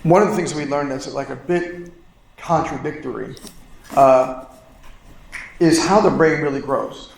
one of the things we learned that's like a bit contradictory is how the brain really grows.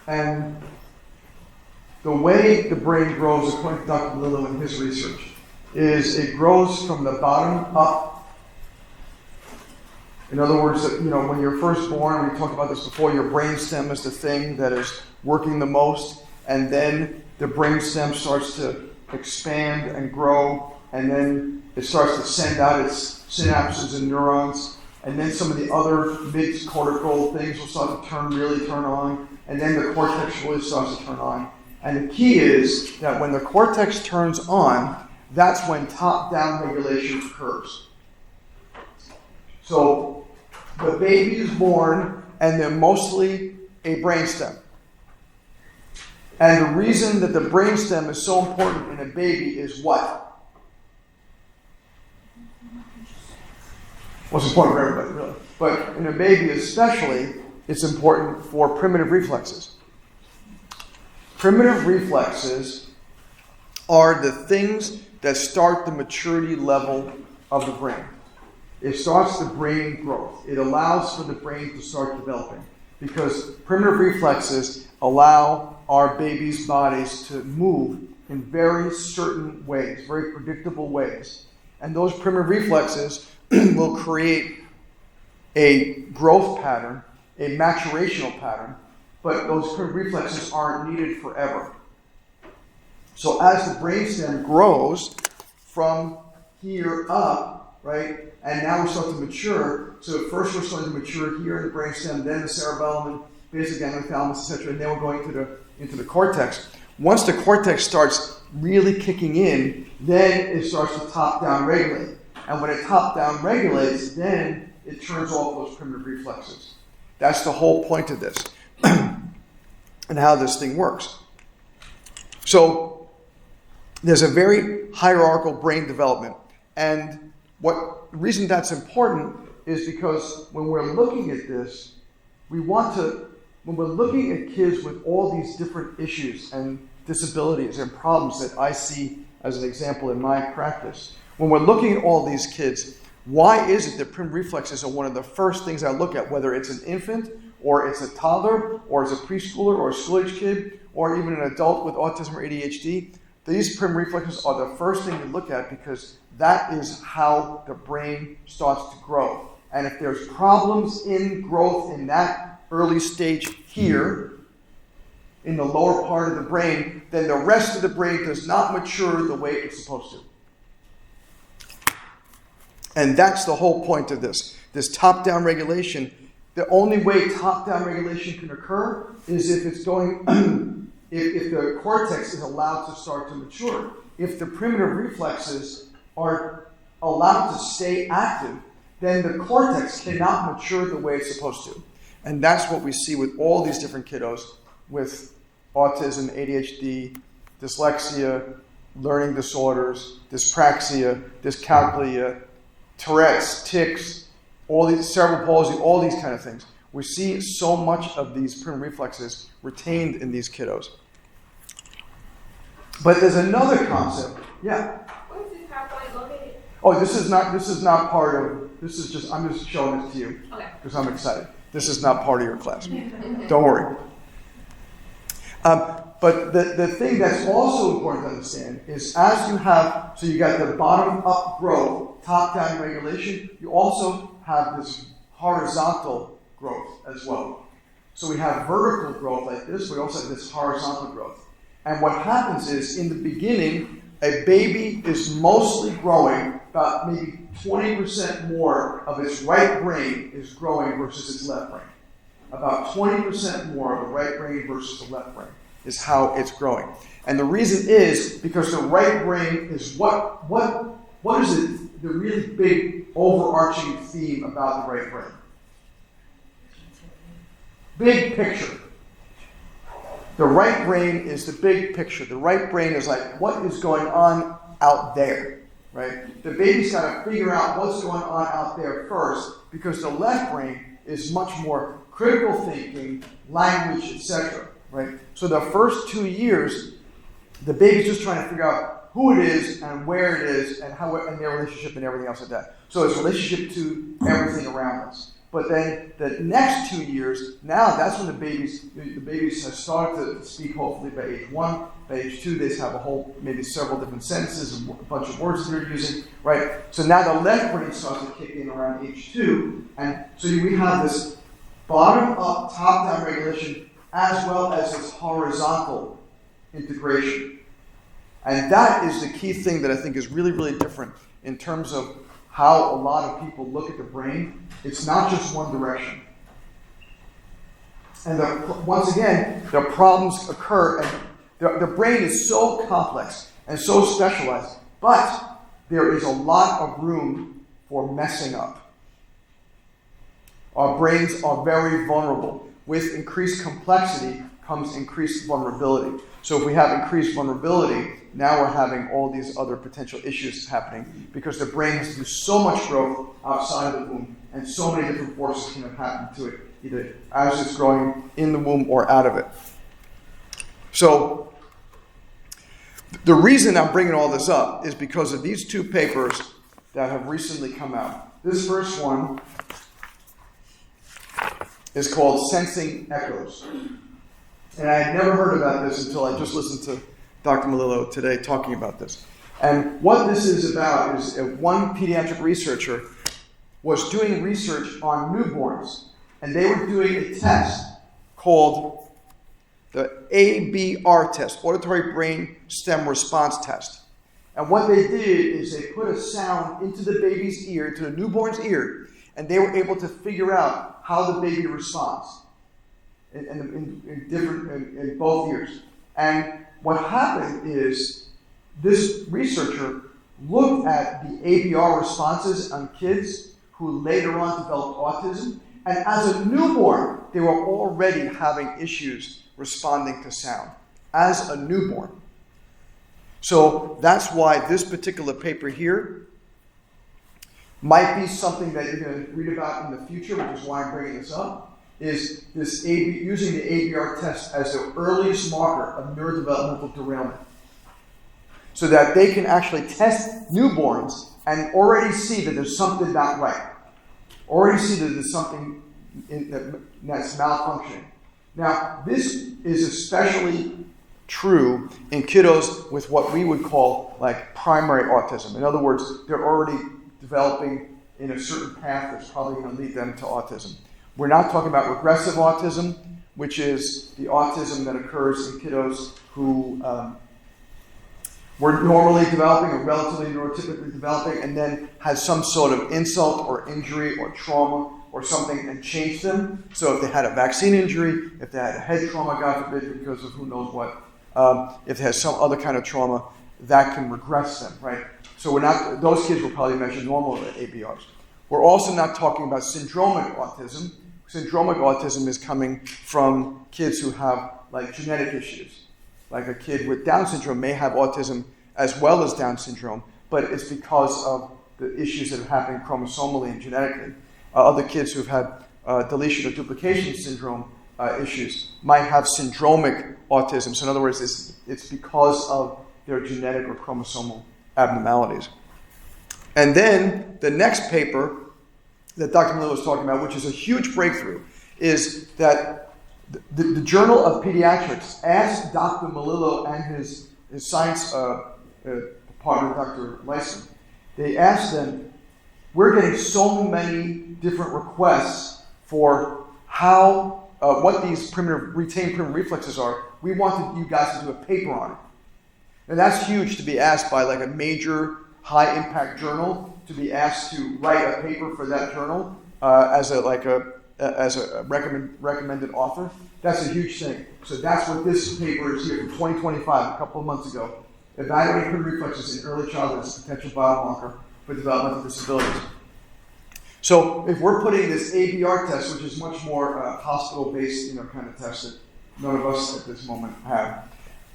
And the way the brain grows, according to Dr. Lillo and his research, is it grows from the bottom up. In other words, when you're first born, we talked about this before, your brainstem is the thing that is working the most, and then the brainstem starts to expand and grow, and then it starts to send out its synapses and neurons, and then some of the other mid-cortical things will start to turn on, and then the cortex really starts to turn on. And the key is that when the cortex turns on, that's when top-down regulation occurs. So the baby is born, and they're mostly a brainstem. And the reason that the brainstem is so important in a baby is what? Well, it's important for everybody, really. But in a baby especially, it's important for primitive reflexes. Primitive reflexes are the things that start the maturity level of the brain. It starts the brain growth. It allows for the brain to start developing. Because primitive reflexes allow our babies' bodies to move in very certain ways, very predictable ways. And those primitive reflexes will create a growth pattern, a maturational pattern, but those primitive reflexes aren't needed forever. So as the brainstem grows from here up, right, and now we start to mature. So first we're starting to mature here in the brainstem, then the cerebellum, basic ganglion, thalamus, etc., and then we're going into the cortex. Once the cortex starts really kicking in, then it starts to top-down regulate. And when it top-down regulates, then it turns off those primitive reflexes. That's the whole point of this and how this thing works. So there's a very hierarchical brain development. And the reason that's important is because when we're looking at this, when we're looking at kids with all these different issues and disabilities and problems that I see as an example in my practice, when we're looking at all these kids, why is it that primitive reflexes are one of the first things I look at, whether it's an infant or it's a toddler or it's a preschooler or a school-age kid or even an adult with autism or ADHD? These primitive reflexes are the first thing you look at because that is how the brain starts to grow. And if there's problems in growth in that early stage here, in the lower part of the brain, then the rest of the brain does not mature the way it's supposed to. And that's the whole point of this top-down regulation. The only way top-down regulation can occur is if it's going, if the cortex is allowed to start to mature. If the primitive reflexes are allowed to stay active, then the cortex cannot mature the way it's supposed to. And that's what we see with all these different kiddos with autism, ADHD, dyslexia, learning disorders, dyspraxia, dyscalculia, Tourette's, tics, all these cerebral palsy, all these kind of things. We see so much of these primitive reflexes retained in these kiddos. But there's another concept. Yeah. Where is this pathway located? Oh, this is not part of. This is just. I'm just showing it to you because I'm excited. This is not part of your class. Don't worry. But the thing that's also important to understand is as you have, so you got the bottom-up growth, top-down regulation, you also have this horizontal growth as well. So we have vertical growth like this, we also have this horizontal growth. And what happens is, in the beginning, a baby is mostly growing, about maybe 20% more of its right brain is growing versus its left brain. About 20% more of the right brain versus the left brain is how it's growing. And the reason is because the right brain is what is it, the really big overarching theme about the right brain? Big picture. The right brain is the big picture. The right brain is like, what is going on out there, right? The baby's got to figure out what's going on out there first because the left brain is much more critical thinking, language, etc., right? So the first 2 years, the baby's just trying to figure out who it is and where it is and how and their relationship and everything else like that. So it's relationship to everything around us. But then the next 2 years, now that's when the babies have started to speak, hopefully by age 1. By age 2, they have maybe several different sentences and a bunch of words that they're using, right? So now the left brain starts to kick in around age 2. And so we have this bottom-up, top-down regulation as well as this horizontal integration. And that is the key thing that I think is really, really different in terms of how a lot of people look at the brain. It's not just one direction. And once again, the problems occur, and the brain is so complex and so specialized, but there is a lot of room for messing up. Our brains are very vulnerable. With increased complexity comes increased vulnerability. So if we have increased vulnerability, now we're having all these other potential issues happening because the brain has to do so much growth outside of the womb, and so many different forces can have happened to it, either as it's growing in the womb or out of it. So the reason I'm bringing all this up is because of these 2 papers that have recently come out. This first one is called Sensing Echoes. And I had never heard about this until I just listened to Dr. Melillo today talking about this. And what this is about is one pediatric researcher was doing research on newborns. And they were doing a test called the ABR test, Auditory Brain Stem Response Test. And what they did is they put a sound into the baby's ear, to the newborn's ear, and they were able to figure out how the baby responds in both ears. And what happened is this researcher looked at the ABR responses on kids who later on developed autism, and as a newborn, they were already having issues responding to sound as a newborn. So that's why this particular paper here might be something that you're going to read about in the future, which is why I'm bringing this up, is this using the ABR test as the earliest marker of neurodevelopmental derailment. So that they can actually test newborns and already see that there's something not right. Already see that there's something that's malfunctioning. Now, this is especially true in kiddos with what we would call like primary autism. In other words, they're already developing in a certain path that's probably going to lead them to autism. We're not talking about regressive autism, which is the autism that occurs in kiddos who were normally developing or relatively neurotypically developing and then has some sort of insult or injury or trauma or something and changed them. So if they had a vaccine injury, if they had a head trauma, God forbid, because of who knows what, if they had some other kind of trauma, that can regress them, right? So we're not; those kids will probably measure normal ABRs. We're also not talking about syndromic autism. Syndromic autism is coming from kids who have like genetic issues. Like a kid with Down syndrome may have autism as well as Down syndrome, but it's because of the issues that are happening chromosomally and genetically. Other kids who've had deletion or duplication syndrome issues might have syndromic autism. So in other words, it's because of their genetic or chromosomal abnormalities. And then the next paper that Dr. Melillo was talking about, which is a huge breakthrough, is that the Journal of Pediatrics asked Dr. Melillo and his science partner, Dr. Lyson, they asked them, we're getting so many different requests for how, what these retained primitive reflexes are. We wanted you guys to do a paper on it. And that's huge to be asked by like a major high-impact journal, to be asked to write a paper for that journal as a recommended author. That's a huge thing. So that's what this paper is here from 2025, a couple of months ago. Evaluating primitive reflexes in early childhood as a potential biomarker for developmental disabilities. So if we're putting this ABR test, which is much more hospital-based, kind of test that none of us at this moment have,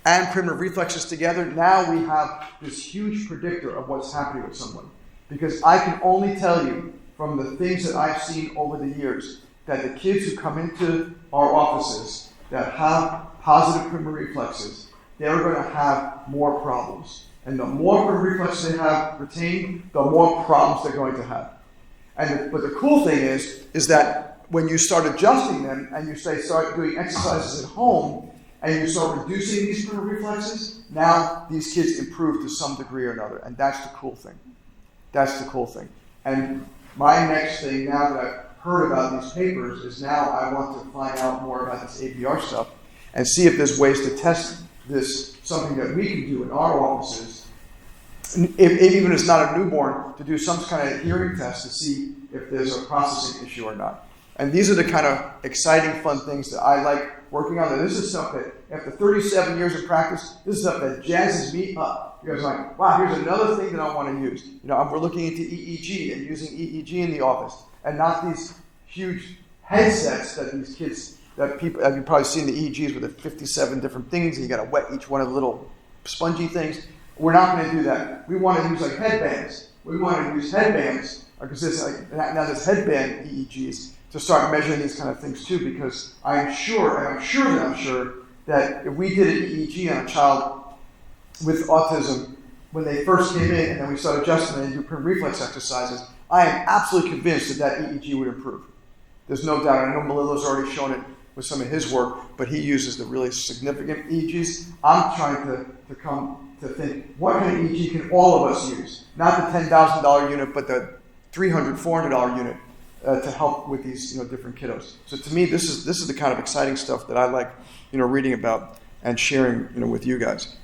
and primitive reflexes together, now we have this huge predictor of what's happening with someone. Because I can only tell you from the things that I've seen over the years that the kids who come into our offices that have positive primitive reflexes, they're going to have more problems. And the more primitive reflexes they have retained, the more problems they're going to have. But the cool thing is that when you start adjusting them and you start doing exercises at home and you start reducing these primitive reflexes, now these kids improve to some degree or another. And that's the cool thing. That's the cool thing. And my next thing, now that I've heard about these papers, is now I want to find out more about this ABR stuff and see if there's ways to test this, something that we can do in our offices, even if it's not a newborn, to do some kind of hearing test to see if there's a processing issue or not. And these are the kind of exciting, fun things that I like working on. And this is stuff that, after 37 years of practice, this is stuff that jazzes me up. Because I'm like, wow, here's another thing that I want to use. We're looking into EEG and using EEG in the office, and not these huge headsets that these kids, that people, you've probably seen the EEGs with the 57 different things, and you got to wet each one of the little spongy things. We're not going to do that. We want to use like headbands. We want to use headbands, because now there's headband EEGs, to start measuring these kind of things too, because I'm sure that if we did an EEG on a child with autism when they first came in, and then we started adjusting them and do primitive reflex exercises, I am absolutely convinced that EEG would improve. There's no doubt. I know Melillo's already shown it with some of his work, but he uses the really significant EEGs. I'm trying to come to think, what kind of EEG can all of us use? Not the $10,000 unit, but the $300, $400 unit to help with these different kiddos. So to me, this is the kind of exciting stuff that I like reading about and sharing with you guys.